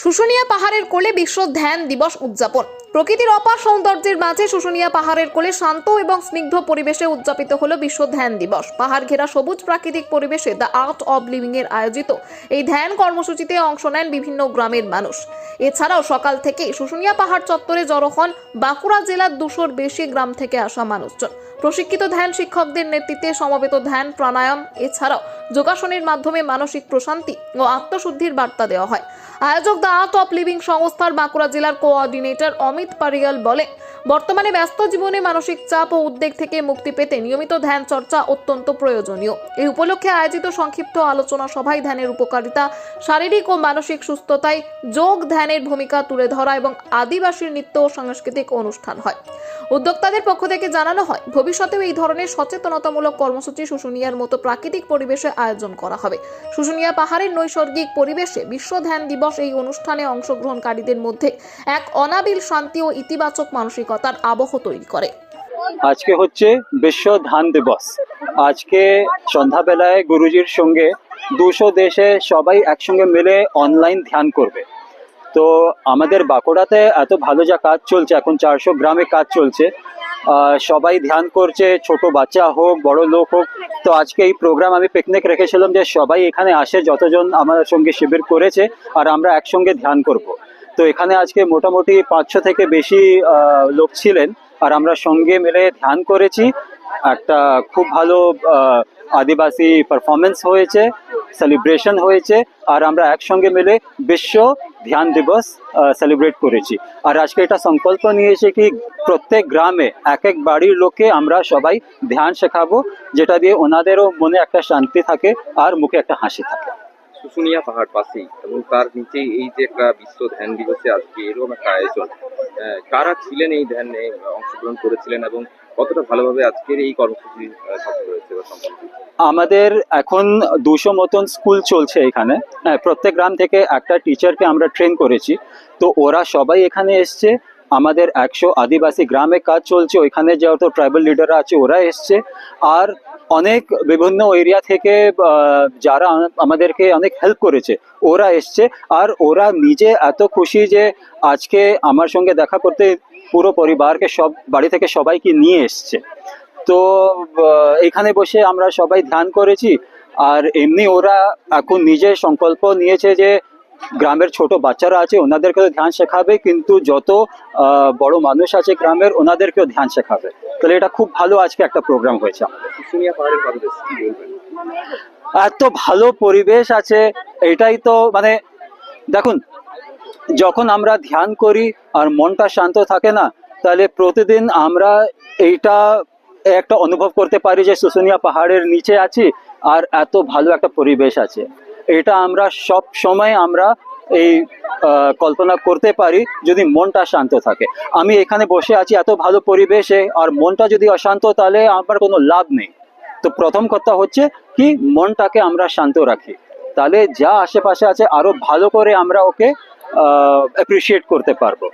শুশুনিয়া পাহাড়ের কোলে বিশ্ব ধ্যান দিবস উদযাপন। প্রকৃতির অপার সৌন্দর্যের মাঝে শুশুনিয়া পাহাড়ের কোলে শান্ত এবং স্নিগ্ধ পরিবেশে উদযাপিত হলো বিশ্ব ধ্যান দিবস। পাহাড় ঘেরা সবুজ প্রাকৃতিক পরিবেশে দ্য আর্ট অব লিভিং এর আয়োজিত এই ধ্যান কর্মসূচিতে অংশ নেন বিভিন্ন গ্রামের মানুষ। এছাড়াও সকাল থেকে শুশুনিয়া পাহাড় চত্বরে জড়ো হন বাঁকুড়া জেলার 200-র বেশি গ্রাম থেকে আসা মানুষজন। প্রশিক্ষিত ধ্যান শিক্ষকদের নেতৃত্বে সমবেত ধ্যান প্রাণায়াম এছাড়াও যোগাসনের মাধ্যমে মানসিক প্রশান্তি ও আত্মশুদ্ধির বার্তা দেওয়া হয়। আয়োজক দ্য আর্ট অফ লিভিং সংস্থার বাঁকুড়া জেলার কোঅর্ডিনেটর অমিত পারিয়াল বলে, বর্তমানে ব্যস্ত জীবনে মানসিক চাপ ও উদ্বেগ থেকে মুক্তি পেতে নিয়মিত ধ্যান চর্চা অত্যন্ত প্রয়োজনীয়। এই উপলক্ষে আয়োজিত সংক্ষিপ্ত আলোচনা সভায় ধ্যানের উপকারিতা, শারীরিক ও মানসিক সুস্থতায় যোগ ধ্যানের ভূমিকা তুলে ধরা এবং আদিবাসী নৃত্য ও সাংস্কৃতিক অনুষ্ঠান হয়। উদ্যোক্তাদের পক্ষ থেকে জানানো হয়, ভবিষ্যতেও এই ধরনের সচেতনতামূলক কর্মসূচি শুশুনিয়ার মতো প্রাকৃতিক পরিবেশে আয়োজন করা হবে। শুশুনিয়া পাহাড়ের নৈসর্গিক পরিবেশে বিশ্ব ধ্যান দিবস এই অনুষ্ঠানে অংশগ্রহণকারীদের মধ্যে এক অনাবিল শান্তি ও ইতিবাচক মানসিকতার আবহ তৈরি করে। আজকে হচ্ছে বিশ্ব ধ্যান দিবস। আজকে সন্ধ্যাবেলায় গুরুজির সঙ্গে 200 দেশে সবাই একসঙ্গে মিলে অনলাইন ধ্যান করবে। তো আমাদের বাঁকুড়াতে এত ভালো যা কাজ চলছে, এখন 400 গ্রামে কাজ চলছে, সবাই ধ্যান করছে, ছোট বাচ্চা হোক বড় লোক হোক। তো আজকে এই প্রোগ্রাম আমি পিকনিক রেখেছিলাম যে সবাই এখানে আসে, যতজন আমার সঙ্গে শিবির করেছে, আর আমরা একসঙ্গে ধ্যান করব। তো এখানে আজকে মোটামুটি 500 থেকে বেশি লোক ছিলেন, আর আমরা সঙ্গে মিলে ধ্যান করেছি। একটা খুব ভালো আদিবাসী পারফরমেন্স হয়েছে, সেলিব্রেশন হয়েছে, আর আমরা একসঙ্গে মিলে বিশ্ব ধ্যান দিবস সেলিব্রেট করেছি। আর আজকে এটা সংকল্প নিয়েছে কি প্রত্যেক গ্রামে এক এক বাড়ির লোককে আমরা সবাই ধ্যান শেখাবো, যেটা দিয়ে ওনাদেরও মনে একটা শান্তি থাকে আর মুখে একটা হাসি থাকে। শুশুনিয়া পাহাড় পাশেই এবং তার নিচে এই যে একটা বিশ্ব ধ্যান দিবসে আজকে এরকম একটা আয়োজন, কারা ছিলেন এই ধ্যানে অংশগ্রহণ করেছিলেন এবং কতটা ভালোভাবে আজকের এই কর্মসূচি সফল হয়েছে বা সম্পন্ন হয়েছে? আমাদের এখন 200 মতন স্কুল চলছে এখানে। প্রত্যেক গ্রাম থেকে একটা টিচারকে আমরা ট্রেন করেছি। তো ওরা সবাই এখানে এসছে। আমাদের 100 আদিবাসী গ্রামে কাজ চলছে, ওইখানে যত ট্রাইবাল লিডাররা আছে ওরা এসছে। আর অনেক বিভিন্ন এরিয়া থেকে যারা আমাদেরকে অনেক হেল্প করেছে ওরা এসছে। আর ওরা নিজে এত খুশি যে আজকে আমার সঙ্গে দেখা করতে পুরো পরিবারকে, সব বাড়ি থেকে সবাইকে নিয়ে এসছে। তো এখানে বসে আমরা সবাই ধ্যান করেছি। আর এমনি ওরা এখন নিজে সংকল্প নিয়েছে যে গ্রামের ছোট বাচ্চারা আছে ওনাদেরকেও ধ্যান শেখাবে, কিন্তু যত বড় মানুষ আছে গ্রামের ওনাদেরকেও ধ্যান শেখাবে। তাহলে এটা খুব ভালো আজকে একটা প্রোগ্রাম হয়েছে। শুশুনিয়া পাহাড়ের পরিবেশ কি বলবেন? এত ভালো পরিবেশ আছে, এটাই তো মানে দেখুন, যখন আমরা ধ্যান করি আর মনটা শান্ত থাকে না, তাহলে প্রতিদিন আমরা এইটা একটা অনুভব করতে পারি যে শুশুনিয়া পাহাড়ের নিচে আছি আর এত ভালো একটা পরিবেশ আছে। এটা আমরা সব সময় আমরা এই কল্পনা করতে পারি যদি মনটা শান্ত থাকে। আমি এখানে বসে আছি এত ভালো পরিবেশে, আর মনটা যদি অশান্ত তাহলে আমার কোনো লাভ নেই। তো প্রথম কথা হচ্ছে কি মনটাকে আমরা শান্ত রাখি, তাহলে যা আশেপাশে আছে আরো ভালো করে আমরা ওকে অ্যাপ্রিসিয়েট করতে পারবো।